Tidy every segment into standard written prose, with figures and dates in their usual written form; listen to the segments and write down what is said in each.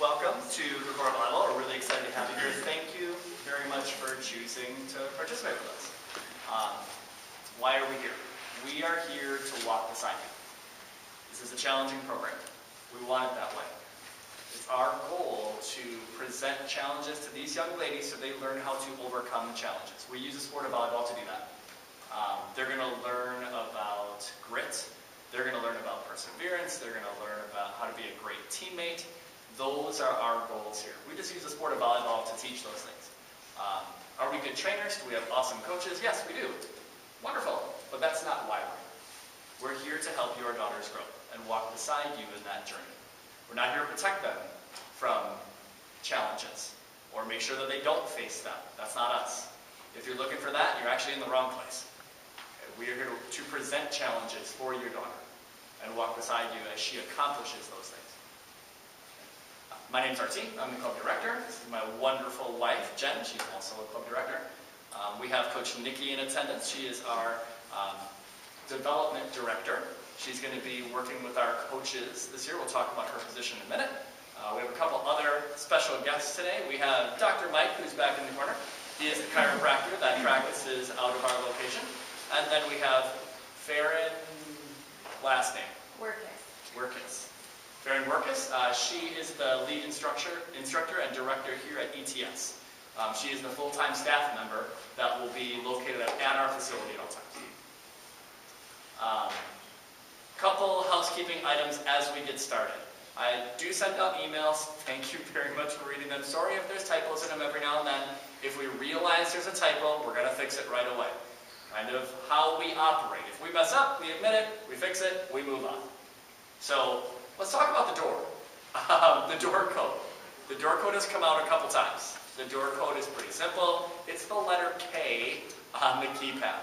Welcome to Record Volleyball. We're really excited to have you here. Thank you very much for choosing to participate with us. Why are we here? We are here to walk beside you. This is a challenging program. We want it that way. It's our goal to present challenges to these young ladies so they learn how to overcome challenges. We use the sport of volleyball to do that. They're going to learn about grit. They're going to learn about perseverance. They're going to learn about how to be a great teammate. Those are our goals here. We just use the sport of volleyball to teach those things. Are we good trainers? Do we have awesome coaches? Yes, we do. Wonderful. But that's not why we're here. We're here to help your daughters grow and walk beside you in that journey. We're not here to protect them from challenges or make sure that they don't face them. That's not us. If you're looking for that, you're actually in the wrong place. Okay, we are here to present challenges for your daughter and walk beside you as she accomplishes those things. My name's Artie. I'm the club director. This is my wonderful wife, Jen. She's also a club director. We have Coach Nikki in attendance. She is our development director. She's going to be working with our coaches this year. We'll talk about her position in a minute. We have a couple other special guests today. We have Dr. Mike, who's back in the corner. He is a chiropractor that practices out of our location. And then we have Farron, last name? Workis. Farron Workis. She is the lead instructor and director here at ETS. She is the full-time staff member that will be located at our facility at all times. Couple housekeeping items as we get started. I do send out emails. Thank you very much for reading them. Sorry if there's typos in them every now and then. If we realize there's a typo, we're going to fix it right away. Kind of how we operate. If we mess up, we admit it, we fix it, we move on. So let's talk about the door. The door code. The door code has come out a couple times. The door code is pretty simple. It's the letter K on the keypad.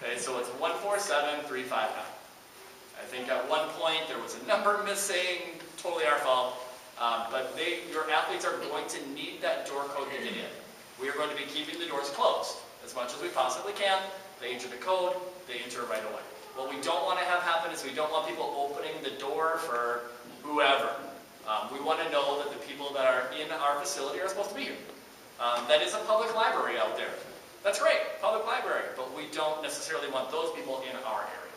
Okay, so it's 147359. I think at one point there was a number missing, totally our fault. But your athletes are going to need that door code to get in. We are going to be keeping the doors closed as much as we possibly can. They enter the code, they enter right away. What we don't want to have happen is we don't want people opening the door for whoever. We want to know that the people that are in our facility are supposed to be here. That is a public library out there. That's great, public library, but we don't necessarily want those people in our area.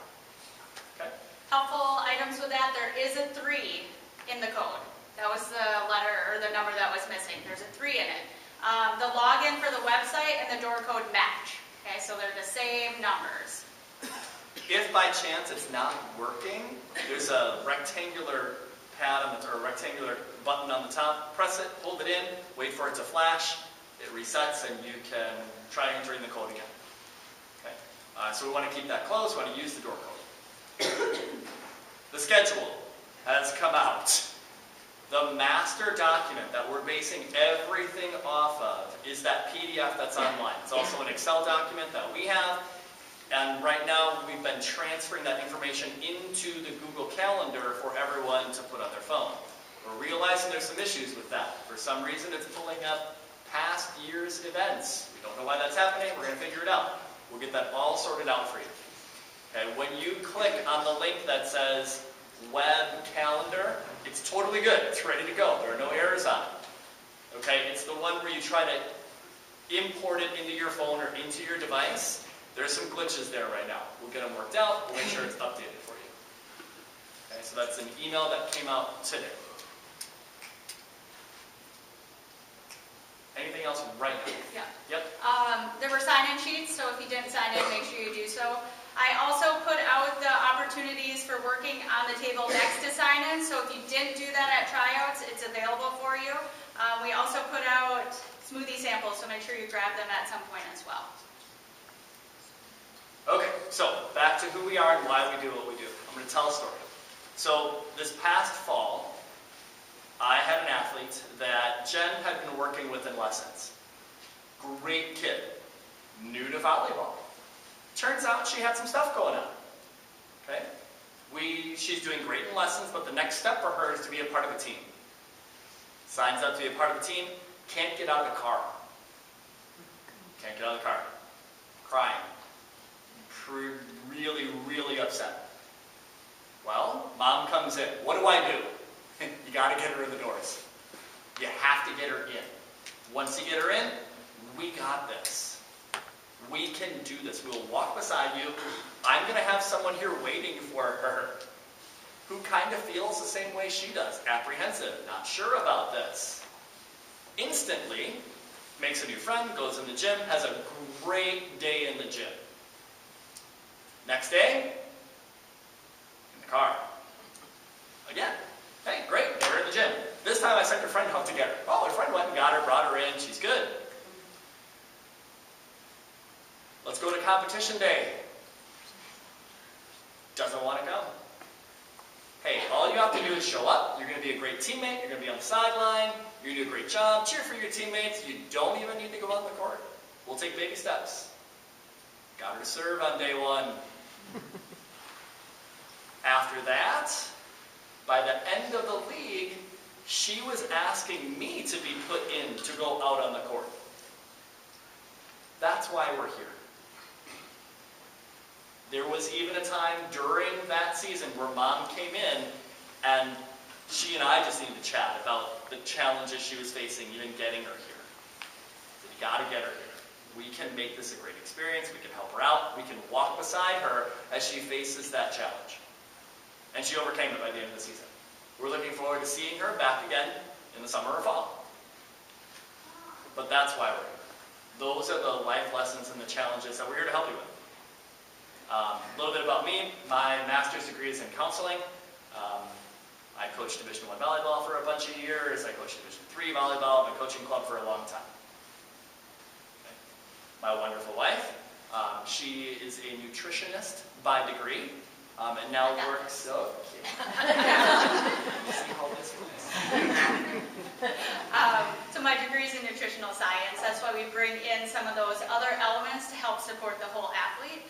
Okay? Helpful items with that, there is a 3 in the code. That was the letter or the number that was missing. There's a 3 in it. The login for the website and the door code match. Okay, so they're the same numbers. If by chance it's not working, there's a rectangular pad or a rectangular button on the top. Press it, hold it in, wait for it to flash. It resets and you can try entering the code again. Okay? So we want to keep that closed. We want to use the door code. The schedule has come out. The master document that we're basing everything off of is that PDF that's online. It's also an Excel document that we have. And right now, we've been transferring that information into the Google Calendar for everyone to put on their phone. We're realizing there's some issues with that. For some reason, it's pulling up past year's events. We don't know why that's happening. We're going to figure it out. We'll get that all sorted out for you. Okay, when you click on the link that says Web Calendar, it's totally good. It's ready to go. There are no errors on it. Okay, it's the one where you try to import it into your phone or into your device. There's some glitches there right now. We'll get them worked out. We'll make sure it's updated for you. Okay, so that's an email that came out today. Anything else right now? Yeah. Yep. There were sign-in sheets, so if you didn't sign in, make sure you do so. I also put out the opportunities for working on the table next to sign-in, so if you didn't do that at tryouts, it's available for you. We also put out smoothie samples, so make sure you grab them at some point as well. Okay, so back to who we are and why we do what we do. I'm going to tell a story. So this past fall, I had an athlete that Jen had been working with in lessons. Great kid, new to volleyball. Turns out she had some stuff going on. Okay, she's doing great in lessons, but the next step for her is to be a part of a team. Signs up to be a part of the team, can't get out of the car. Can't get out of the car. Crying. Really, really upset. Well, mom comes in. What do? You got to get her in the doors. You have to get her in. Once you get her in, we got this. We can do this. We'll walk beside you. I'm going to have someone here waiting for her who kind of feels the same way she does. Apprehensive, not sure about this. Instantly, makes a new friend, goes in the gym, has a great day in the gym. Next day, in the car. Again, hey, great, get her in the gym. This time I sent her friend home to get her. Oh, her friend went and got her, brought her in, she's good. Let's go to competition day. Doesn't want to go. Hey, all you have to do is show up. You're going to be a great teammate. You're going to be on the sideline. You're going to do a great job. Cheer for your teammates. You don't even need to go on the court. We'll take baby steps. Got her to serve on day one. After that, by the end of the league, she was asking me to be put in to go out on the court. That's why we're here. There was even a time during that season where Mom came in and she and I just needed to chat about the challenges she was facing even getting her here. So you got to get her here. We can make this a great experience. We can help her out. We can walk beside her as she faces that challenge. And she overcame it by the end of the season. We're looking forward to seeing her back again in the summer or fall. But that's why we're here. Those are the life lessons and the challenges that we're here to help you with. A little bit about me. My master's degree is in counseling. I coached Division I volleyball for a bunch of years. I coached Division III volleyball. I've been coaching club for a long time. Okay. My wonderful wife, she is a nutritionist by degree, and now works. See how this works. So my degree is in nutritional science. That's why we bring in some of those other elements to help support the whole athlete.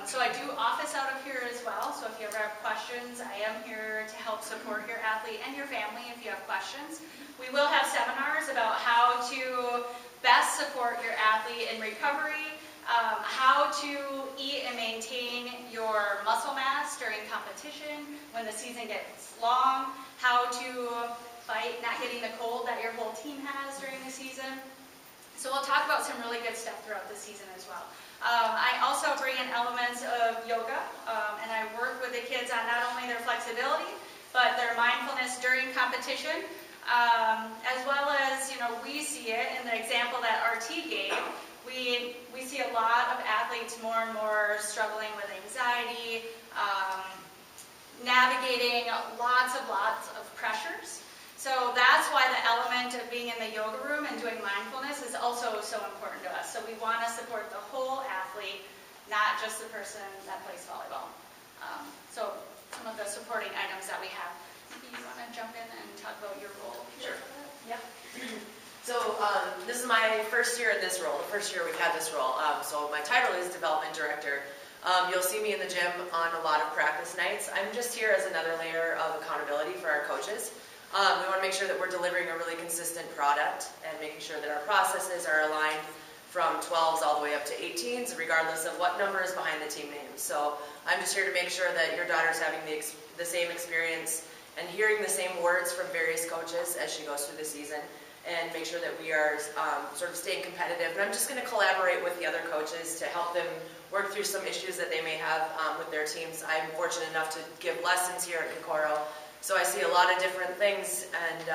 So I do office out of here as well, so if you ever have questions, I am here to help support your athlete and your family if you have questions. We will have seminars about how to best support your athlete in recovery, how to eat and maintain your muscle mass during competition when the season gets long, how to fight not getting the cold that your whole team has during the season. So we'll talk about some really good stuff throughout the season as well. I also bring in elements of yoga, and I work with the kids on not only their flexibility, but their mindfulness during competition, as well as, we see it in the example that RT gave. We see a lot of athletes more and more struggling with anxiety, navigating lots of pressures. So that's why the element of being in the yoga room and doing mindfulness is also so important to us. So we want to support the whole athlete, not just the person that plays volleyball. So some of the supporting items that we have. Maybe you want to jump in and talk about your role? Sure. Yeah. So this is my first year in this role, the first year we've had this role. So my title is Development Director. You'll see me in the gym on a lot of practice nights. I'm just here as another layer of accountability for our coaches. We want to make sure that we're delivering a really consistent product and making sure that our processes are aligned from 12s all the way up to 18s, regardless of what number is behind the team name. So I'm just here to make sure that your daughter's having the same experience and hearing the same words from various coaches as she goes through the season, and make sure that we are sort of staying competitive. And I'm just going to collaborate with the other coaches to help them work through some issues that they may have with their teams. I'm fortunate enough to give lessons here at Kokoro. So I see a lot of different things, and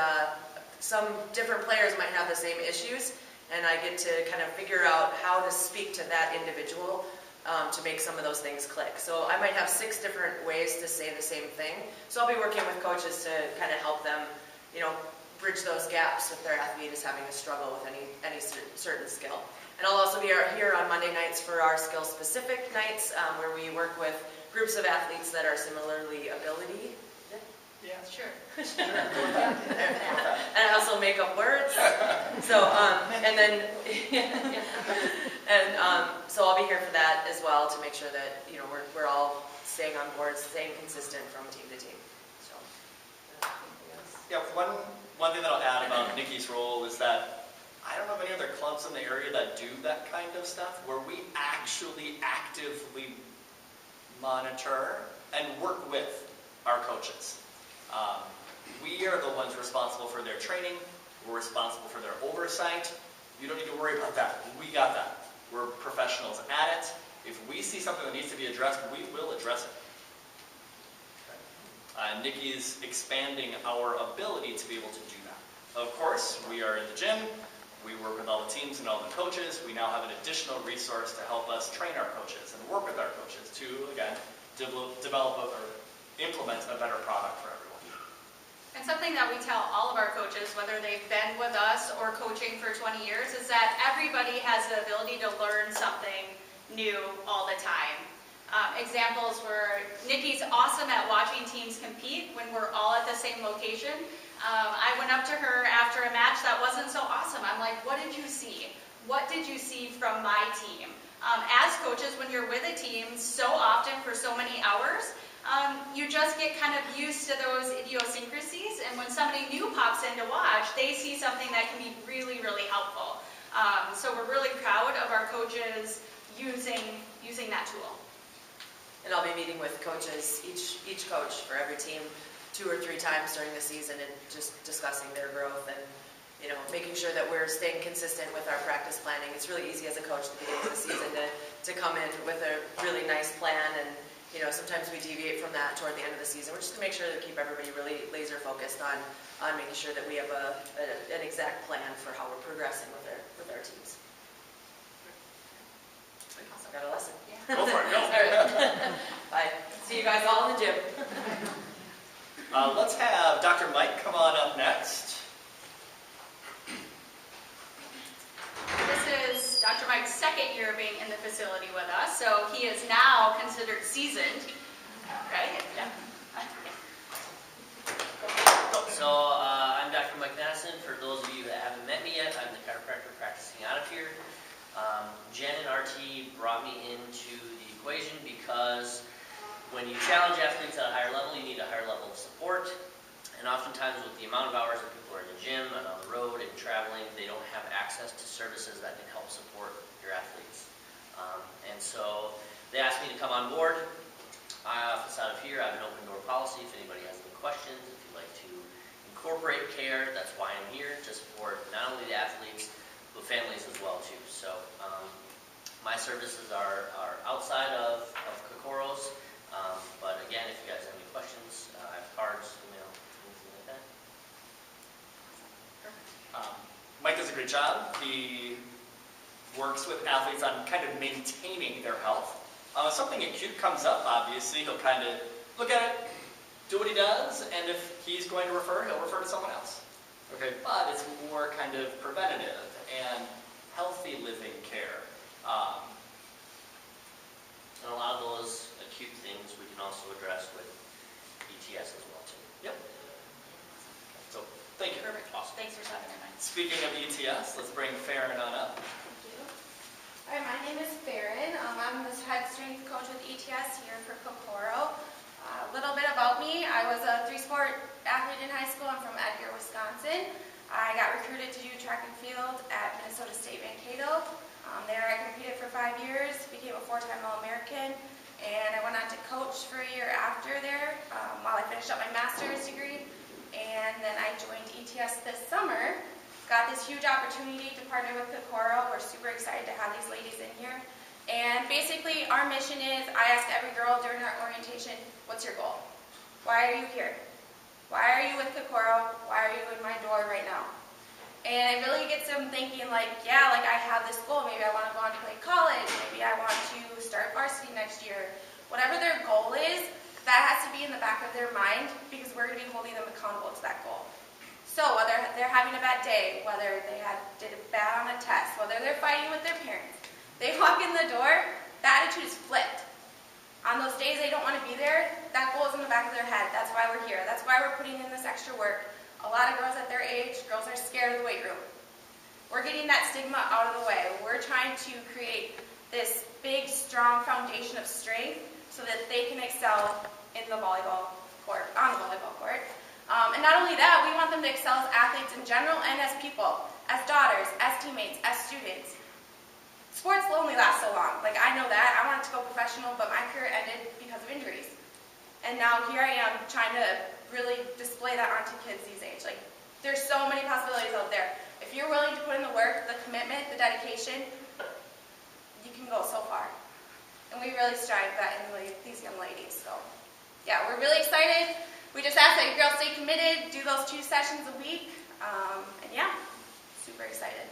some different players might have the same issues, and I get to kind of figure out how to speak to that individual to make some of those things click. So I might have 6 different ways to say the same thing. So I'll be working with coaches to kind of help them, bridge those gaps if their athlete is having a struggle with any certain skill. And I'll also be here on Monday nights for our skill-specific nights, where we work with groups of athletes that are similarly ability. Yeah, sure. And I also make up words. So, so I'll be here for that as well to make sure that we're all staying on board, staying consistent from team to team. So, Yeah, one thing that I'll add about Nikki's role is that I don't know of any other clubs in the area that do that kind of stuff, where we actually actively monitor and work with our coaches. We are the ones responsible for their training, We're responsible for their oversight. You don't need to worry about that. We got that. We're professionals at it. If we see something that needs to be addressed, we will address it. Nikki's expanding our ability to be able to do that. Of course, we are in the gym. We work with all the teams and all the coaches. We now have an additional resource to help us train our coaches and work with our coaches to, again, develop or implement a better product for everyone. And something that we tell all of our coaches, whether they've been with us or coaching for 20 years, is that everybody has the ability to learn something new all the time. Examples were Nikki's awesome at watching teams compete when we're all at the same location. I went up to her after a match that wasn't so awesome. I'm like, what did you see? What did you see from my team? As coaches, when you're with a team so often for so many hours, you just get kind of used to those idiosyncrasies, and when somebody new pops in to watch, they see something that can be really, really helpful. So we're really proud of our coaches using that tool. And I'll be meeting with coaches, each coach for every team 2 or 3 times during the season, and just discussing their growth and, you know, making sure that we're staying consistent with our practice planning. It's really easy as a coach at the beginning of the season to come in with a really nice plan, and, you know, sometimes we deviate from that toward the end of the season. We're just going to make sure to keep everybody really laser focused on making sure that we have an exact plan for how we're progressing with our teams. Awesome. Got a lesson. Yeah. Go for it, go. All right. Bye. See you guys all in the gym. Let's have Dr. Mike come on up next. This is Dr. Mike's second year being in the facility with us, so he is now considered seasoned, right? Yeah. So I'm Dr. Mike Madison. For those of you that haven't met me yet, I'm the chiropractor practicing out of here. Jen and RT brought me into the equation because when you challenge athletes at a higher level, you need a higher level of support. And oftentimes with the amount of hours that people are in the gym and on the road and traveling, they don't have access to services that can help support your athletes. And so they asked me to come on board. My office out of here, I have an open door policy. If anybody has any questions, if you'd like to incorporate care, that's why I'm here, to support not only the athletes, but families as well too. So my services are outside of Kokoro's. But again, if you guys have any questions, I have cards, email, anything like that. Mike does a great job. He works with athletes on kind of maintaining their health. Something acute comes up, obviously, he'll kind of look at it, do what he does, and if he's going to refer, he'll refer to someone else. Okay, but it's more kind of preventative and healthy living care. And a lot of those acute things we can also address with ETS as well too. Yep. So, thank you. Perfect. Awesome. Thanks for stopping in, Mike. Speaking of ETS, let's bring Farron on up. Thank you. Hi, my name is Farron. I'm the head strength coach with ETS here for Kokoro. A little bit about me. I was a 3-sport athlete in high school. I'm from Edgar, Wisconsin. I got recruited to do track and field at Minnesota State Mankato. There I competed for 5 years, became a 4-time All-American, and I went on to coach for a year after there while I finished up my master's degree. And then I joined ETS this summer. Got this huge opportunity to partner with Kokoro. We're super excited to have these ladies in here. And basically our mission is, I ask every girl during our orientation, what's your goal? Why are you here? Why are you with Kokoro? Why are you in my door right now? And it really gets them thinking like, yeah, like I have this goal. Maybe I want to go on to play college. Maybe I want to start varsity next year. Whatever their goal is, that has to be in the back of their mind because we're going to be holding them accountable to that goal. So whether they're having a bad day, whether they did bad on a test, whether they're fighting with their parents, they walk in the door, the attitude is flipped. On those days they don't want to be there, that goal is in the back of their head. That's why we're here. That's why we're putting in this extra work. A lot of girls at their age, girls are scared of the weight room. We're getting that stigma out of the way. We're trying to create this big, strong foundation of strength so that they can excel in the volleyball court, on the volleyball court. And not only that, we want them to excel as athletes in general and as people, as daughters, as teammates, as students. Sports will only last so long. Like, I know that. I wanted to go professional, but my career ended because of injuries. And now here I am trying to really display that onto kids these age. Like, There's so many possibilities out there. If you're willing to put in the work, the commitment, the dedication, you can go so far. And we really strive that in these young ladies. So, yeah, we're really excited. We just ask that you girls stay committed, do those 2 sessions a week, and yeah, super excited.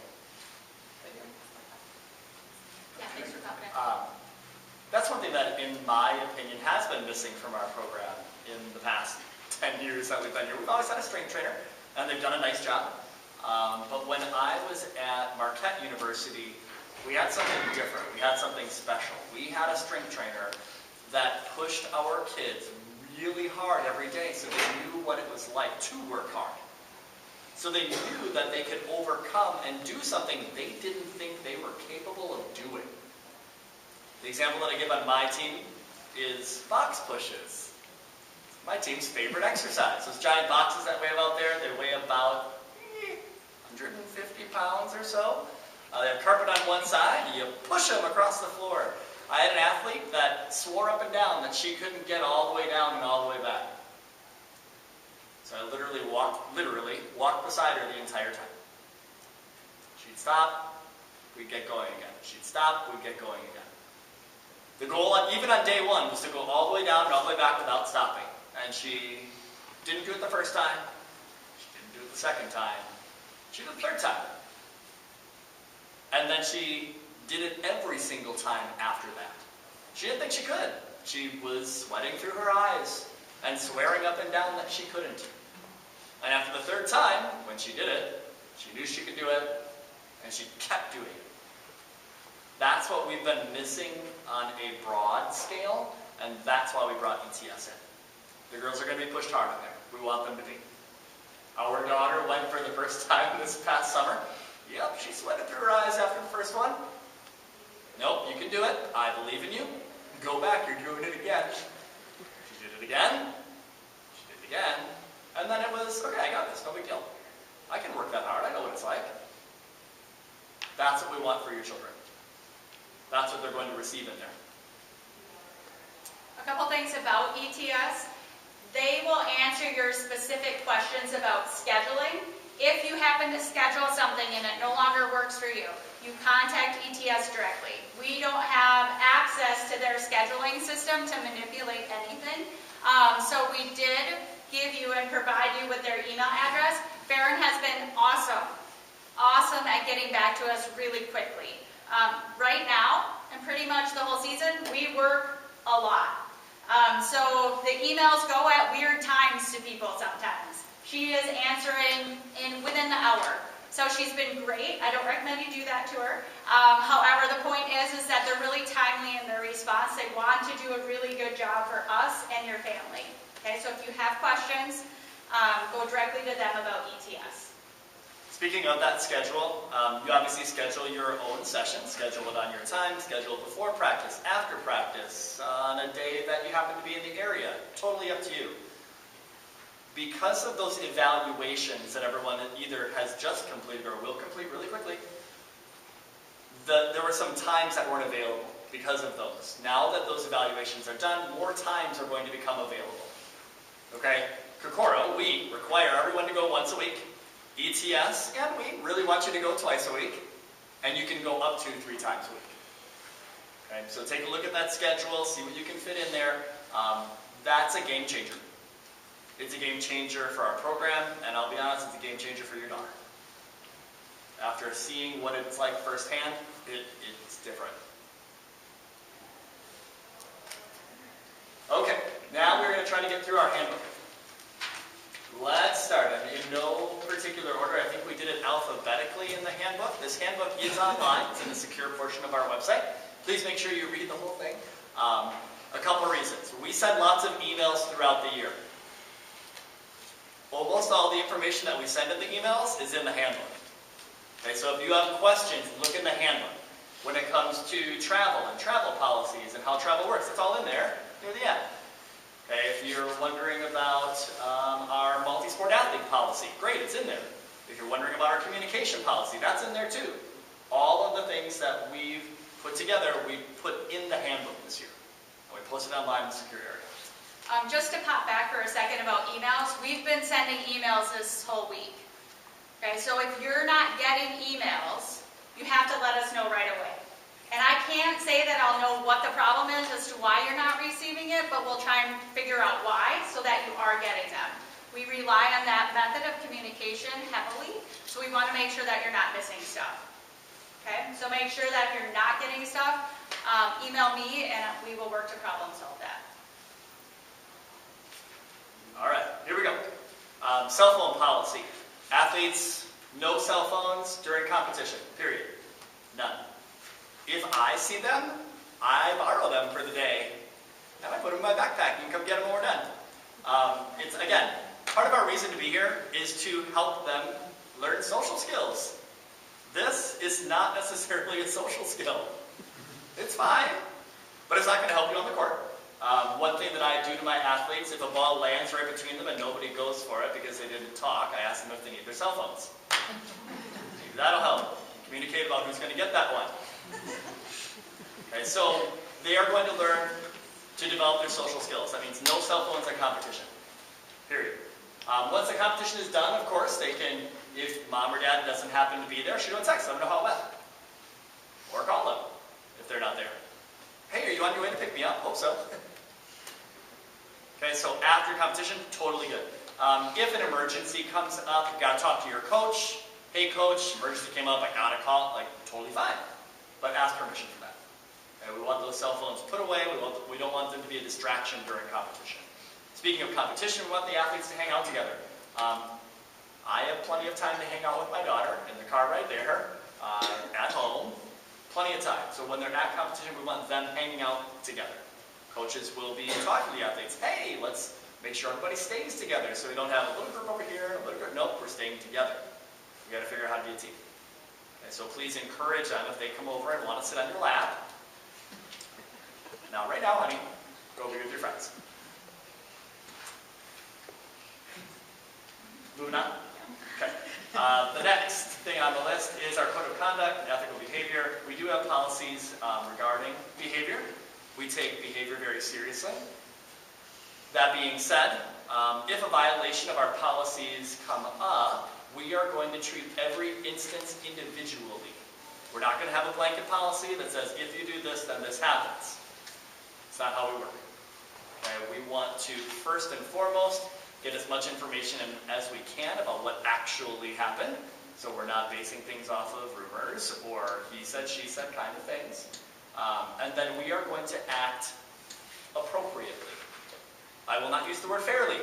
Yeah, thanks for coming. That's one thing that, in my opinion, has been missing from our program in the past 10 years that we've been here. We've always had a strength trainer, and they've done a nice job. But when I was at Marquette University, we had something different. We had something special. We had a strength trainer that pushed our kids really hard every day so they knew what it was like to work hard. So they knew that they could overcome and do something they didn't think they were capable of doing. The example that I give on my team is box pushes. My team's favorite exercise. Those giant boxes that we have out there, they weigh about 150 pounds or so. They have carpet on one side, you push them across the floor. I had an athlete that swore up and down that she couldn't get all the way down and all the way back. So I literally walked beside her the entire time. She'd stop, we'd get going again. She'd stop, we'd get going again. The goal, even on day 1, was to go all the way down and all the way back without stopping. And she didn't do it the first time. She didn't do it the second time. She did it the third time. And then she did it every single time after that. She didn't think she could. She was sweating through her eyes and swearing up and down that she couldn't. And after the third time, when she did it, she knew she could do it, and she kept doing it. That's what we've been missing on a broad scale, and that's why we brought ETS in. The girls are going to be pushed hard in there. We want them to be. Our daughter went for the first time this past summer. Yep, she sweated through her eyes after the first one. Nope, you can do it. I believe in you. Go back, you're doing it again. She did it again. She did it again. And then it was, okay, I got this, no big deal. I can work that hard, I know what it's like. That's what we want for your children. That's what they're going to receive in there. A couple things about ETS. They will answer your specific questions about scheduling. If you happen to schedule something and it no longer works for you, you contact ETS directly. We don't have access to their scheduling system to manipulate anything. So we did give you and provide you with their email address. Farron has been awesome at getting back to us really quickly. Right now, and pretty much the whole season, we work a lot. So the emails go at weird times to people sometimes. She is answering within the hour. So she's been great. I don't recommend you do that to her. However, the point is that they're really timely in their response. They want to do a really good job for us and your family. Okay, so if you have questions, go directly to them about ETS. Speaking of that schedule, you obviously schedule your own session. Schedule it on your time. Schedule it before practice, after practice, on a day that you happen to be in the area. Totally up to you. Because of those evaluations that everyone either has just completed or will complete really quickly, there were some times that weren't available because of those. Now that those evaluations are done, more times are going to become available. Okay? Kokoro, we require everyone to go once a week. ETS, and we really want you to go twice a week. And you can go up to 3 times a week. Okay? So take a look at that schedule, see what you can fit in there. That's a game changer. It's a game changer for our program, and I'll be honest, it's a game changer for your daughter. After seeing what it's like firsthand, it's different. Okay, now we're going to try to get through our handbook. Let's start. In no particular order. I think we did it alphabetically in the handbook. This handbook is online. It's in the secure portion of our website. Please make sure you read the whole thing. A couple reasons. We send lots of emails throughout the year. Almost all the information that we send in the emails is in the handbook. Okay, so if you have questions, look in the handbook. When it comes to travel and travel policies and how travel works, it's all in there near the end. Okay, if you're wondering about our multi-sport athlete policy, great, it's in there. If you're wondering about our communication policy, that's in there too. All of the things that we've put together, we put in the handbook this year. And we post it online in the secure area. Just to pop back for a second about emails, we've been sending emails this whole week. Okay, so if you're not getting emails, you have to let us know right away. And I can't say that I'll know what the problem is as to why you're not receiving it, but we'll try and figure out why so that you are getting them. We rely on that method of communication heavily, so we want to make sure that you're not missing stuff. Okay, so make sure that if you're not getting stuff, email me and we will work to problem solve that. All right, here we go. Cell phone policy. Athletes, no cell phones during competition, period. None. If I see them, I borrow them for the day, and I put them in my backpack. You can come get them when we're done. It's, again, part of our reason to be here is to help them learn social skills. This is not necessarily a social skill. It's fine, but it's not going to help you on the court. One thing that I do to my athletes, if a ball lands right between them and nobody goes for it because they didn't talk, I ask them if they need their cell phones. Maybe that'll help. Communicate about who's going to get that one. Okay, so they are going to learn to develop their social skills. That means no cell phones at competition. Period. Once the competition is done, of course, they can, if mom or dad doesn't happen to be there, shoot them a text, let them know how it went. Or call them if they're not there. Hey, are you on your way to pick me up? Hope so. Okay, so after competition, totally good. If an emergency comes up, you gotta talk to your coach. Hey coach, emergency came up, I got a call, like totally fine. But ask permission for that. Okay, we want those cell phones put away, we don't want them to be a distraction during competition. Speaking of competition, we want the athletes to hang out together. I have plenty of time to hang out with my daughter in the car right there, at home, plenty of time. So when they're at competition, we want them hanging out together. Coaches will be talking to the athletes, hey, let's make sure everybody stays together so we don't have a little group over here, a little group, nope, we're staying together. We gotta figure out how to be a team. Okay, so please encourage them if they come over and want to sit on your lap. Now, right now, honey, go be with your friends. Moving on? Okay. The next thing on the list is our code of conduct and ethical behavior. We do have policies regarding behavior. We take behavior very seriously. That being said, if a violation of our policies come up, we are going to treat every instance individually. We're not going to have a blanket policy that says, if you do this, then this happens. It's not how we work. Okay? We want to, first and foremost, get as much information as we can about what actually happened. So we're not basing things off of rumors or he said, she said kind of things. And then we are going to act appropriately. I will not use the word fairly,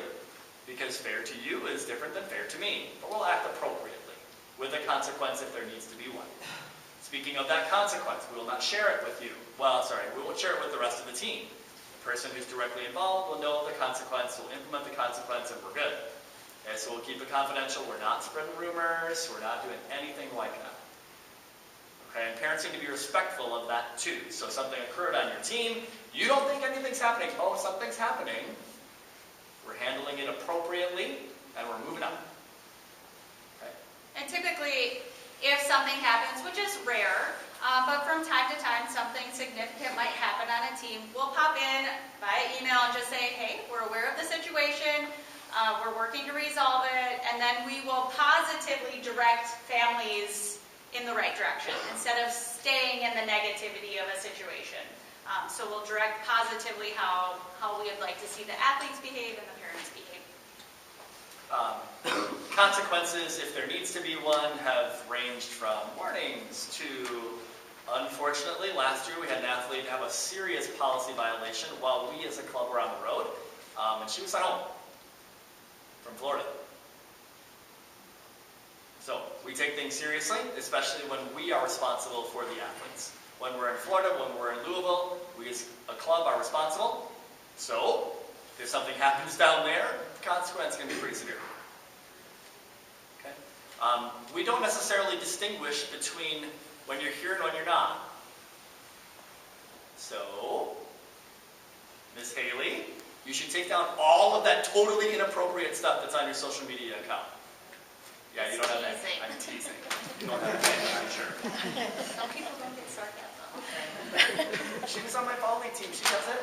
because fair to you is different than fair to me. But we'll act appropriately, with a consequence if there needs to be one. Speaking of that consequence, we will not share it with you. Well, sorry, we won't share it with the rest of the team. The person who's directly involved will know the consequence, will implement the consequence, and we're good. Okay, so we'll keep it confidential. We're not spreading rumors. We're not doing anything like that. Okay, and parents need to be respectful of that too. So something occurred on your team. You don't think anything's happening. Oh, something's happening. We're handling it appropriately, and we're moving on. Okay. And typically, if something happens, which is rare, but from time to time something significant might happen on a team, we'll pop in via email and just say, hey, we're aware of the situation, we're working to resolve it, and then we will positively direct families in the right direction instead of staying in the negativity of a situation. So we'll direct positively how we would like to see the athletes behave and the parents behave. Consequences, if there needs to be one, have ranged from warnings to, unfortunately, last year we had an athlete have a serious policy violation while we as a club were on the road, and she was sent home from Florida. So we take things seriously, especially when we are responsible for the athletes. When we're in Florida, when we're in Louisville, we as a club are responsible. So if something happens down there, the consequence can be pretty severe. Okay? We don't necessarily distinguish between when you're here and when you're not. So, Miss Haley, you should take down all of that totally inappropriate stuff that's on your social media account. Yeah, you don't have that. I'm teasing. You don't have that, I'm sure. Some people don't get sarcasm. She was on my volley team. She does it.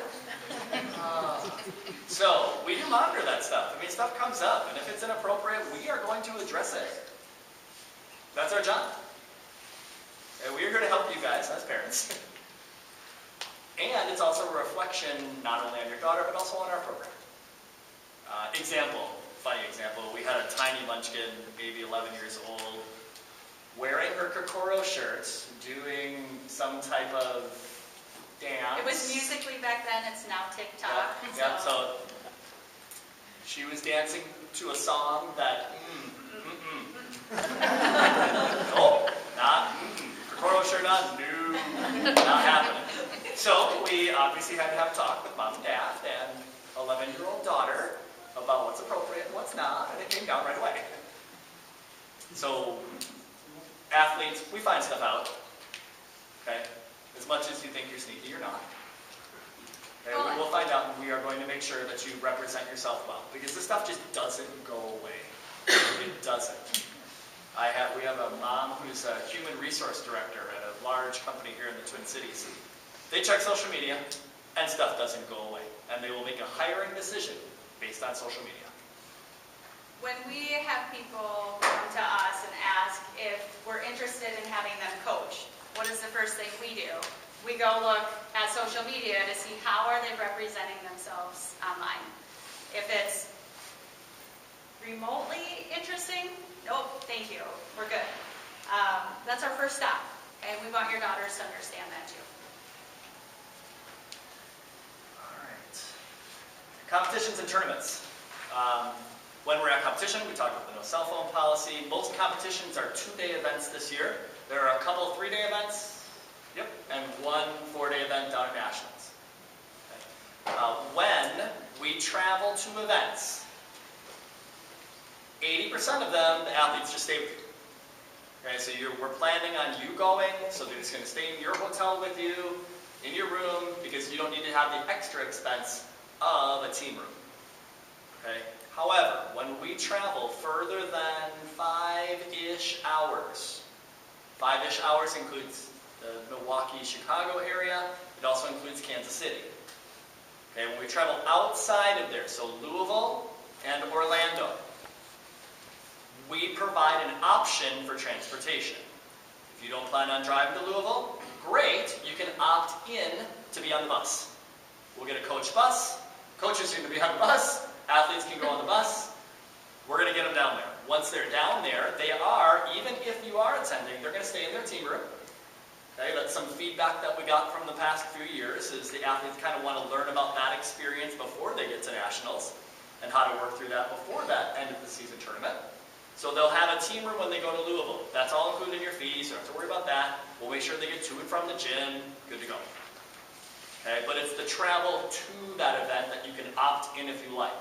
So, we do monitor that stuff. I mean, stuff comes up, and if it's inappropriate, we are going to address it. That's our job. And we are going to help you guys as parents. And it's also a reflection not only on your daughter, but also on our program. Funny example, we had a tiny munchkin, maybe 11 years old, wearing her Kokoro shirt, doing some type of dance. It was Musical.ly back then, it's now TikTok. Yeah, so she was dancing to a song that, nope, not, Kokoro shirt on, no, not happening. So we obviously had to have a talk with mom and dad and 11-year-old daughter about what's appropriate and what's not, and it came down right away. So athletes, we find stuff out, okay? As much as you think you're sneaky, you're not. Okay, we'll find out, and we are going to make sure that you represent yourself well, because this stuff just doesn't go away. It doesn't. We have a mom who's a human resource director at a large company here in the Twin Cities. They check social media, and stuff doesn't go away, and they will make a hiring decision based on social media. When we have people come to us and ask if we're interested in having them coach, what is the first thing we do? We go look at social media to see how are they representing themselves online. If it's remotely interesting, nope, thank you, we're good. That's our first stop, and we want your daughters to understand that too. All right. Competitions and tournaments. When we're at competition, we talk about the no cell phone policy. Most competitions are 2-day events this year. There are a couple 3-day events, and one 4-day event down at Nationals. Okay. When we travel to events, 80% of them, the athletes just stay with you. Okay, so we're planning on you going, so they're just going to stay in your hotel with you, in your room, because you don't need to have the extra expense of a team room. Okay. However, when we travel further than 5-ish hours, 5-ish hours includes the Milwaukee, Chicago area. It also includes Kansas City. Okay, when we travel outside of there, so Louisville and Orlando, we provide an option for transportation. If you don't plan on driving to Louisville, great, you can opt in to be on the bus. We'll get a coach bus. Coaches are going to be on the bus. Athletes can go on the bus. We're going to get them down there. Once they're down there, they are, even if you are attending, they're going to stay in their team room. Okay, that's some feedback that we got from the past few years, is the athletes kind of want to learn about that experience before they get to nationals and how to work through that before that end of the season tournament. So they'll have a team room when they go to Louisville. That's all included in your fees, so you don't have to worry about that. We'll make sure they get to and from the gym. Good to go. Okay, but it's the travel to that event that you can opt in if you like.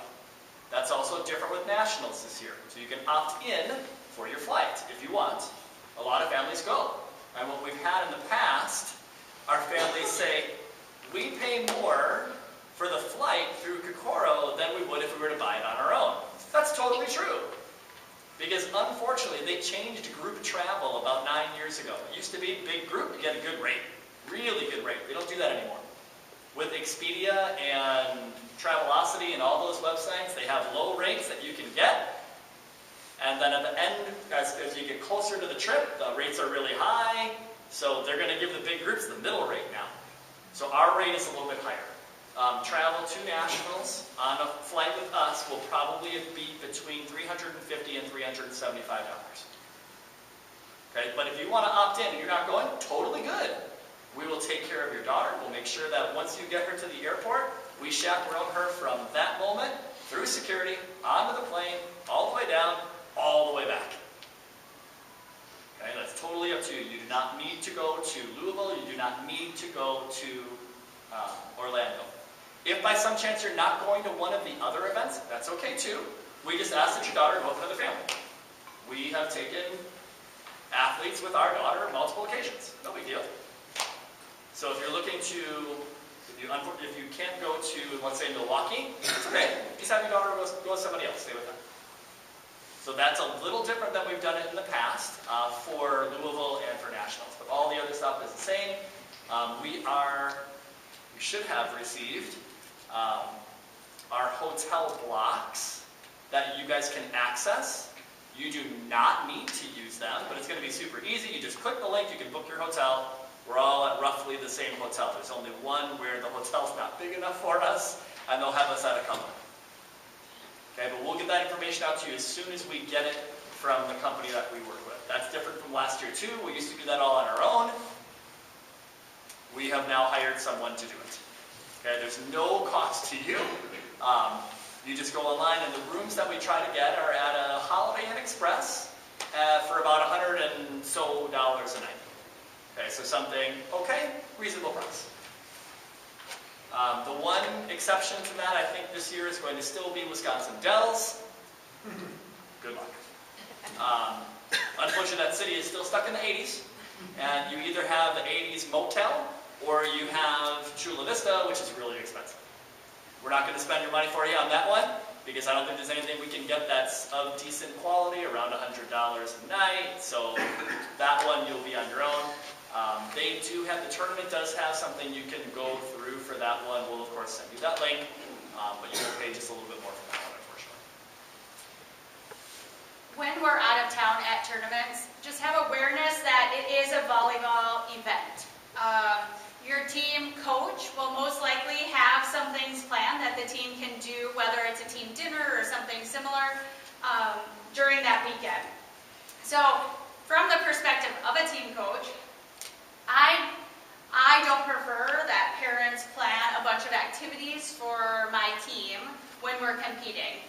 That's also different with nationals this year. So you can opt in for your flight if you want. A lot of families go. And what we've had in the past, our families say, we pay more for the flight through Kokoro than we would if we were to buy it on our own. That's totally true. Because unfortunately, they changed group travel about 9 years ago. It used to be big group, you get a good rate. Really good rate. They don't do that anymore. With Expedia and Travelocity and all those websites, they have low rates that you can get. And then at the end, as you get closer to the trip, the rates are really high. So they're going to give the big groups the middle rate now. So our rate is a little bit higher. Travel to nationals on a flight with us will probably be between $350 and $375. Okay, but if you want to opt in and you're not going, totally good. We will take care of your daughter. We'll make sure that once you get her to the airport, we chaperone her from that moment through security, onto the plane, all the way down, all the way back. Okay, that's totally up to you. You do not need to go to Louisville. You do not need to go to Orlando. If by some chance you're not going to one of the other events, that's okay too. We just ask that your daughter go with another family. We have taken athletes with our daughter on multiple occasions. No big deal. So if you're looking to, if you can't go to, let's say, Milwaukee, it's okay. Just have your daughter go with somebody else. Stay with them. So that's a little different than we've done it in the past for Louisville and for nationals. But all the other stuff is the same. We should have received our hotel blocks that you guys can access. You do not need to use them, but it's going to be super easy. You just click the link, you can book your hotel. We're all at roughly the same hotel. There's only one where the hotel's not big enough for us, and they'll have us at a company. Okay, but we'll get that information out to you as soon as we get it from the company that we work with. That's different from last year too. We used to do that all on our own. We have now hired someone to do it. Okay, there's no cost to you. You just go online, and the rooms that we try to get are at a Holiday Inn Express for about $100 and so a night. Okay, so something, okay, reasonable price. The one exception to that, I think this year is going to still be Wisconsin Dells. Good luck. Unfortunately, that city is still stuck in the 80s, and you either have the 80s motel, or you have Chula Vista, which is really expensive. We're not going to spend your money for you on that one, because I don't think there's anything we can get that's of decent quality, around $100 a night, so that one you'll be on your own. They do have, the tournament does have something you can go through for that one. We'll of course send you that link, but you will pay just a little bit more for that one, unfortunately. When we're out of town at tournaments, just have awareness that it is a volleyball event. Your team coach will most likely have some things planned that the team can do, whether it's a team dinner or something similar, during that weekend. So, from the perspective of a team coach, I don't prefer that parents plan a bunch of activities for my team when we're competing.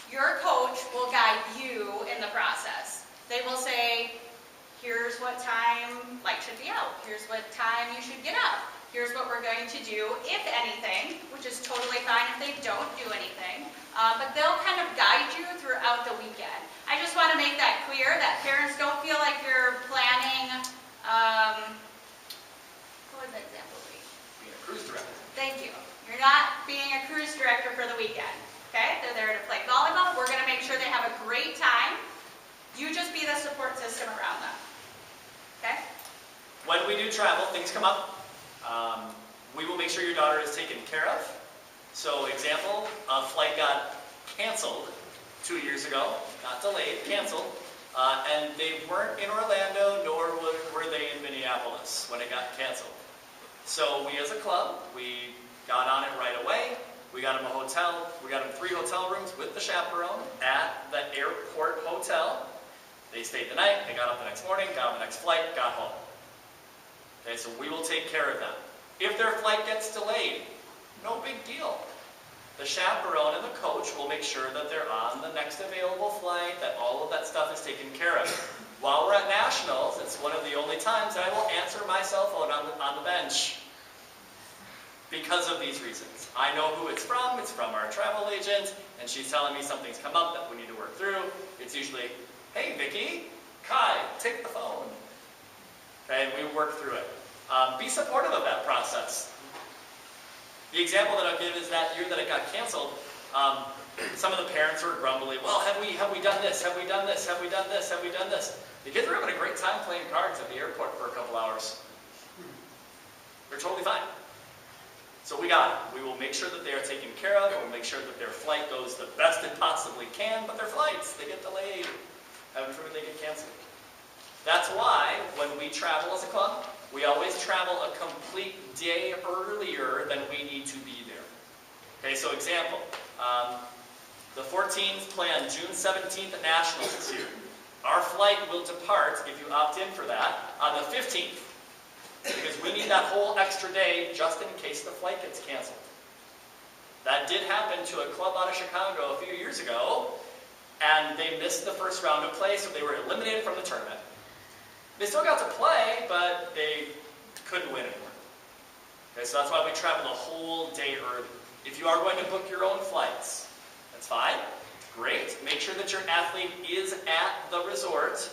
Your coach will guide you in the process. They will say, here's what time light should be out. Here's what time you should get up. Here's what we're going to do, if anything, which is totally fine if they don't do anything. But they'll kind of guide you throughout the weekend. I just want to make that clear, that parents don't feel like you're planning, what would the example be? Being a cruise director. Thank you. You're not being a cruise director for the weekend. Okay? They're there to play volleyball. We're going to make sure they have a great time. You just be the support system around them. Okay? When we do travel, things come up. We will make sure your daughter is taken care of. So, example, a flight got canceled 2 years ago, not delayed, canceled, and they weren't in Orlando, nor were they in Minneapolis when it got canceled. So we as a club, we got on it right away. We got them a hotel. We got them 3 hotel rooms with the chaperone at the airport hotel. They stayed the night, they got up the next morning, got on the next flight, got home. Okay, so we will take care of them. If their flight gets delayed, no big deal. The chaperone and the coach will make sure that they're on the next available flight, that all of that stuff is taken care of. While we're at Nationals, it's one of the only times I will answer my cell phone on the bench because of these reasons. I know who it's from our travel agent, and she's telling me something's come up that we need to work through. It's usually, hey Vicki, Kai, take the phone. Okay, and we work through it. Be supportive of that process. The example that I'll give is that year that it got canceled, some of the parents were grumbling, well, have we done this? Have we done this? Have we done this? Have we done this? The kids were having a great time playing cards at the airport for a couple hours. They're totally fine. So we got it. We will make sure that they are taken care of. We'll make sure that their flight goes the best it possibly can, but their flights, they get delayed. Heaven forbid they get canceled. That's why when we travel as a club, we always travel a complete day earlier than we need to be there. Okay, so example, the 14th play on June 17th at Nationals this year. Our flight will depart, if you opt in for that, on the 15th. Because we need that whole extra day just in case the flight gets canceled. That did happen to a club out of Chicago a few years ago, and they missed the first round of play, so they were eliminated from the tournament. They still got to play, but they couldn't win anymore. Okay, so that's why we travel a whole day early. If you are going to book your own flights, that's fine. Great. Make sure that your athlete is at the resort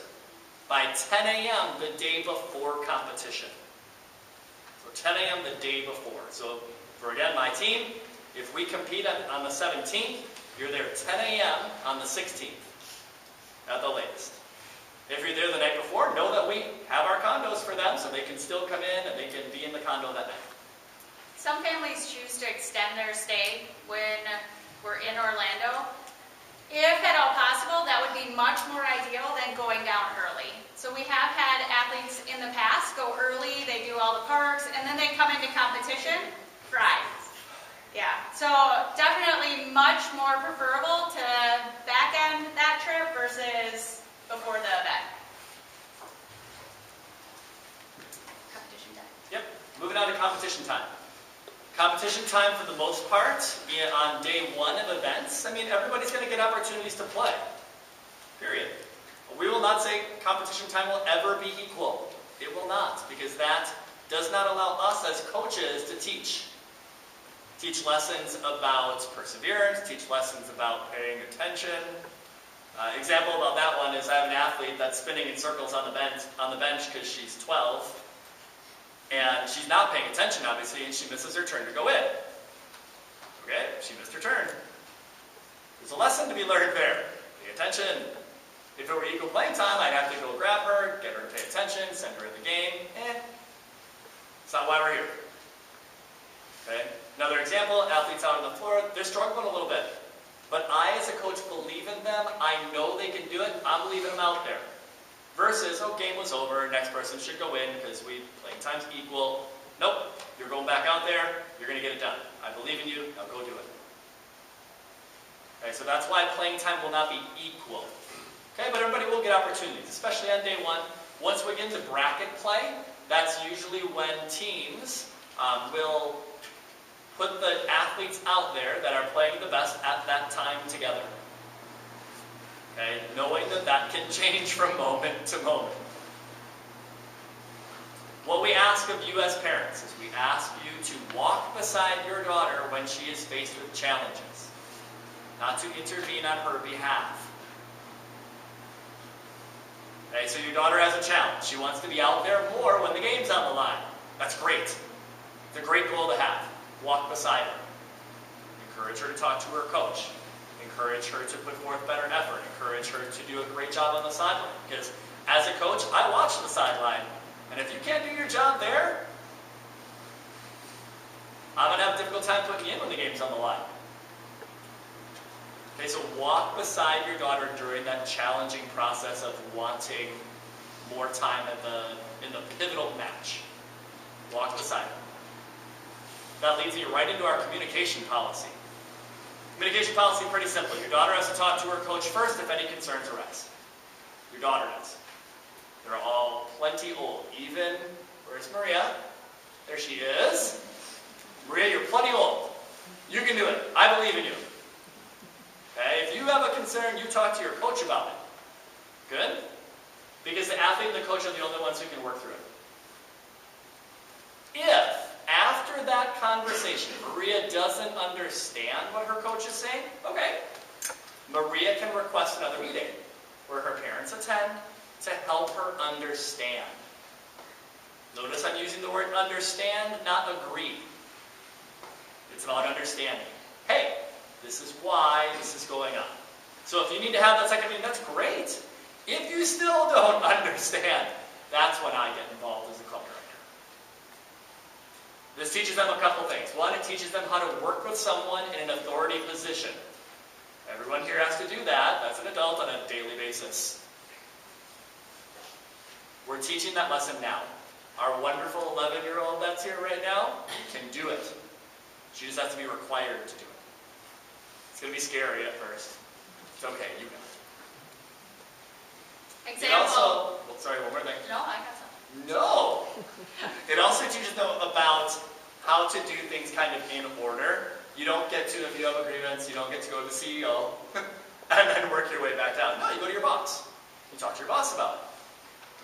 by 10 a.m. the day before competition. So 10 a.m. the day before. So for, again, my team, if we compete on the 17th, you're there 10 a.m. on the 16th at the latest. If you're there the night before, know that we have our condos for them, so they can still come in and they can be in the condo that night. Some families choose to extend their stay when we're in Orlando. If at all possible, that would be much more ideal than going down early. So we have had athletes in the past go early, they do all the parks, and then they come into competition, fried. Yeah, so definitely much more preferable to back end that trip versus before the event. Competition time. Yep, moving on to competition time. Competition time for the most part, on day one of events, I mean, everybody's going to get opportunities to play. Period. We will not say competition time will ever be equal. It will not, because that does not allow us as coaches to teach. Teach lessons about perseverance, teach lessons about paying attention. Example about that one is I have an athlete that's spinning in circles on the bench because she's 12. And she's not paying attention, obviously, and she misses her turn to go in. Okay, she missed her turn. There's a lesson to be learned there. Pay attention. If it were equal playing time, I'd have to go grab her, get her to pay attention, send her in the game. It's not why we're here. Okay? Another example, athletes out on the floor, they're struggling a little bit. But I, as a coach, believe in them. I know they can do it. I'm leaving them out there. Versus, oh, game was over, next person should go in because playing time's equal. Nope, you're going back out there, you're going to get it done. I believe in you, now go do it. Okay, so that's why playing time will not be equal. Okay, but everybody will get opportunities, especially on day one. Once we get into bracket play, that's usually when teams will put the athletes out there that are playing the best at that time together. Okay, knowing that that can change from moment to moment. What we ask of you as parents is we ask you to walk beside your daughter when she is faced with challenges, not to intervene on her behalf. Okay, so your daughter has a challenge. She wants to be out there more when the game's on the line. That's great. It's a great goal to have. Walk beside her. Encourage her to talk to her coach. Encourage her to put forth better effort. Encourage her to do a great job on the sideline. Because as a coach, I watch the sideline. And if you can't do your job there, I'm going to have a difficult time putting you in when the game's on the line. Okay, so walk beside your daughter during that challenging process of wanting more time in the pivotal match. Walk beside her. That leads me right into our communication policy. Communication policy, pretty simple. Your daughter has to talk to her coach first if any concerns arise. Your daughter does. They're all plenty old. Even, where's Maria? There she is. Maria, you're plenty old. You can do it. I believe in you. Okay? If you have a concern, you talk to your coach about it. Good? Because the athlete and the coach are the only ones who can work through it. If, after that conversation, Maria doesn't understand what her coach is saying, okay. Maria can request another meeting where her parents attend to help her understand. Notice I'm using the word understand, not agree. It's about understanding. Hey, this is why this is going on. So if you need to have that second meeting, that's great. If you still don't understand, that's when I get involved as a club director. This teaches them a couple things. One, it teaches them how to work with someone in an authority position. Everyone here has to do that. That's an adult on a daily basis. We're teaching that lesson now. Our wonderful 11-year-old that's here right now can do it. She just has to be required to do it. It's going to be scary at first. It's okay, you know. Example. Sorry, one more thing. No, I got something. No! It also teaches them about how to do things kind of in order. You don't get to, if you have agreements, you don't get to go to the CEO and then work your way back down. No, you go to your boss. You talk to your boss about it.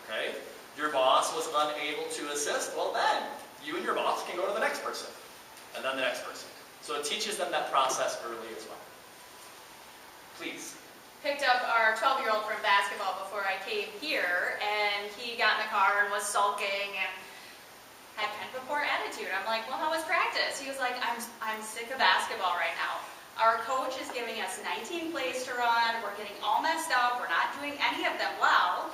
Okay? Your boss was unable to assist. Well then, you and your boss can go to the next person. And then the next person. So it teaches them that process early as well. Please. Picked up our 12-year-old from basketball before I came here, and he got in the car and was sulking and had kind of a poor attitude. I'm like, well, how was practice? He was like, I'm sick of basketball right now. Our coach is giving us 19 plays to run. We're getting all messed up. We're not doing any of them well.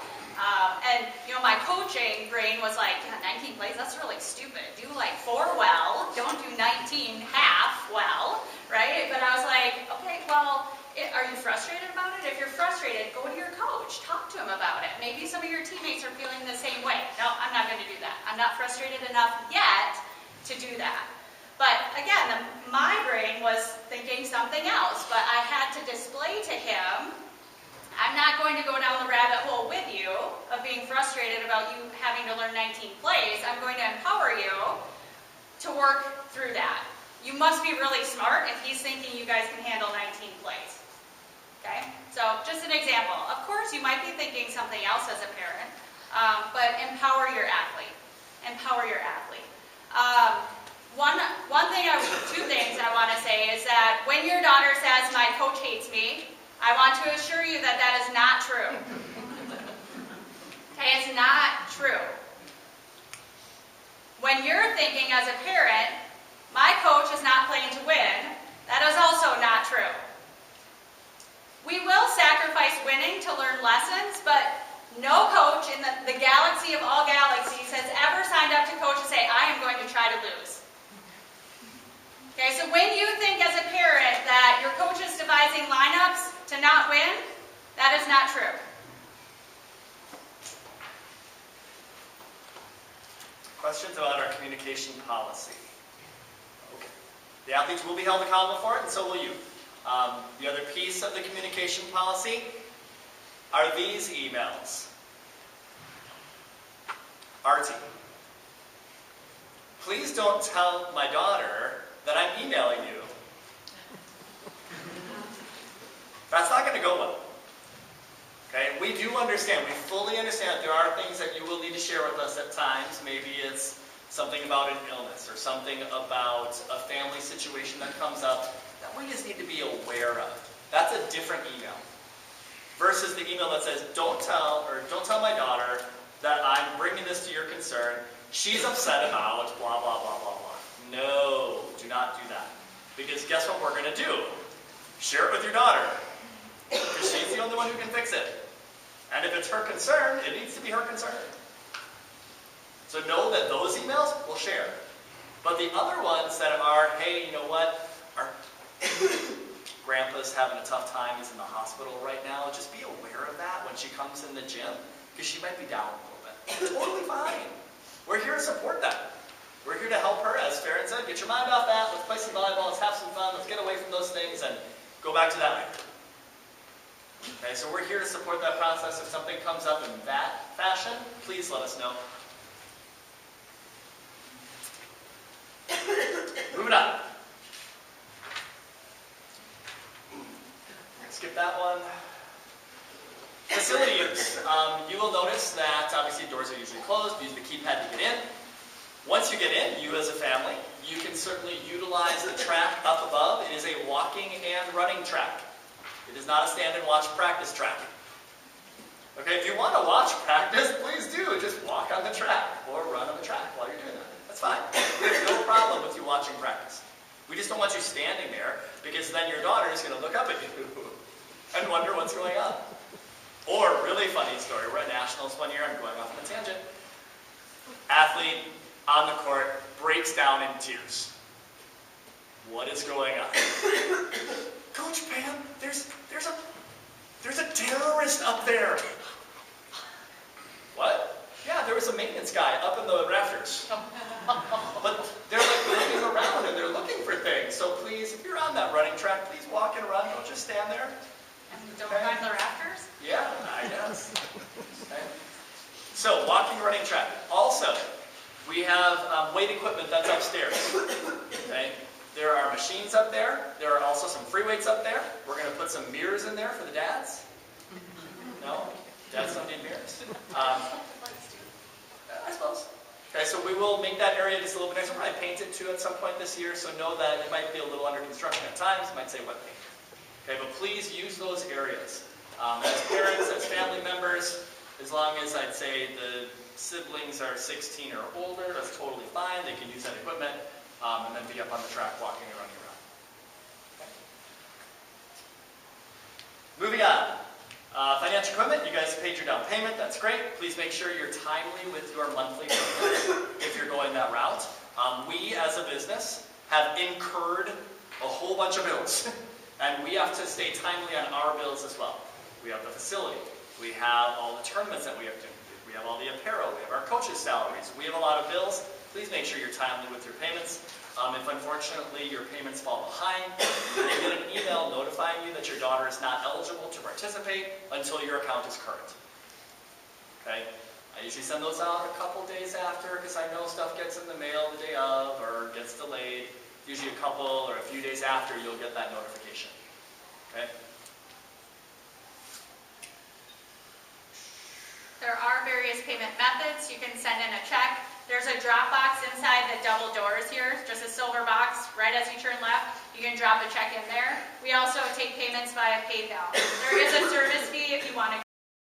And, you know, my coaching brain was like, yeah, 19 plays, that's really stupid. Do like 4 well, don't do 19 half well, right? But I was like, okay, well, are you frustrated about it? If you're frustrated, maybe some of your teammates are feeling the same way. No, I'm not going to do that. I'm not frustrated enough yet to do that. But again, my brain was thinking something else, but I had to display to him, I'm not going to go down the rabbit hole with you of being frustrated about you having to learn 19 plays. I'm going to empower you to work through that. You must be really smart if he's thinking you guys can handle 19 plays. Okay? So just an example. Of course, you might be thinking something else as a parent, but empower your athlete. Empower your athlete. Two things I want to say is that when your daughter says, my coach hates me, I want to assure you that that is not true. Okay, it's not true. When you're thinking as a parent, my coach is not playing to win, that is also not true. We will sacrifice winning to learn lessons, but no coach in the galaxy of all galaxies has ever signed up to coach and say, I am going to try to lose. Okay, so when you think as a parent that your coach is devising lineups to not win, that is not true. Questions about our communication policy? Okay. The athletes will be held accountable for it, and so will you. The other piece of the communication policy are these emails. Artie, please don't tell my daughter that I'm emailing you. That's not going to go well. Okay, we do understand, we fully understand that there are things that you will need to share with us at times. Maybe it's something about an illness or something about a family situation that comes up that we just need to be aware of. That's a different email. Versus the email that says, don't tell my daughter that I'm bringing this to your concern. She's upset about blah, blah, blah, blah, blah. No, do not do that. Because guess what we're going to do? Share it with your daughter. Because she's the only one who can fix it. And if it's her concern, it needs to be her concern. So know that those emails we'll share. But the other ones that are, hey, you know what? Our grandpa's having a tough time. He's in the hospital right now. Just be aware of that when she comes in the gym. Because she might be down a little bit. Totally fine. We're here to support that. We're here to help her, as Farron said, get your mind off that. Let's play some volleyball. Let's have some fun. Let's get away from those things and go back to that later. Okay, so we're here to support that process. If something comes up in that fashion, please let us know. Moving on. Skip that one. Facility use. You will notice that obviously doors are usually closed. Use the keypad to get in. Once you get in, you as a family, you can certainly utilize the track up above. It is a walking and running track. It is not a stand and watch practice track. Okay, if you want to watch practice, please do. Just walk on the track or run on the track while you're doing that. That's fine. There's no problem with you watching practice. We just don't want you standing there because then your daughter is going to look up at you and wonder what's going on. Or, really funny story, we're at Nationals one year, I'm going off on a tangent. Athlete on the court breaks down in tears. What is going on? Coach Pam, there's a terrorist up there. What? Yeah, there was a maintenance guy up in the rafters. But they're like looking around and they're looking for things. So please, if you're on that running track, please walk and run. Don't just stand there. And don't climb the rafters? Yeah, I guess. Okay. So, walking, running track. Also, we have weight equipment that's upstairs. Okay. There are machines up there. There are also some free weights up there. We're going to put some mirrors in there for the dads. No? Dads don't need mirrors. I suppose. Okay, so we will make that area just a little bit nicer. We'll probably paint it too at some point this year, so know that it might be a little under construction at times. It might say wet paint. Okay, but please use those areas. As parents, as family members, as long as I'd say the siblings are 16 or older, that's totally fine. They can use that equipment and then be up on the track walking and running around. Okay. Moving on. Financial equipment, you guys paid your down payment, that's great. Please make sure you're timely with your monthly payment if you're going that route. We as a business have incurred a whole bunch of bills and we have to stay timely on our bills as well. We have the facility, We have all the tournaments that we have to include. We have all the apparel. We have our coaches' salaries. We have a lot of bills. Please make sure you're timely with your payments. If unfortunately your payments fall behind, you will get an email notifying you that your daughter is not eligible to participate until your account is current. Okay? I usually send those out a couple days after because I know stuff gets in the mail the day of or gets delayed. Usually a couple or a few days after you'll get that notification. Okay? There are various payment methods. You can send in a check. There's a drop box inside the double doors here, just a silver box right as you turn left. You can drop a check in there. We also take payments via PayPal. There is a service fee if you want to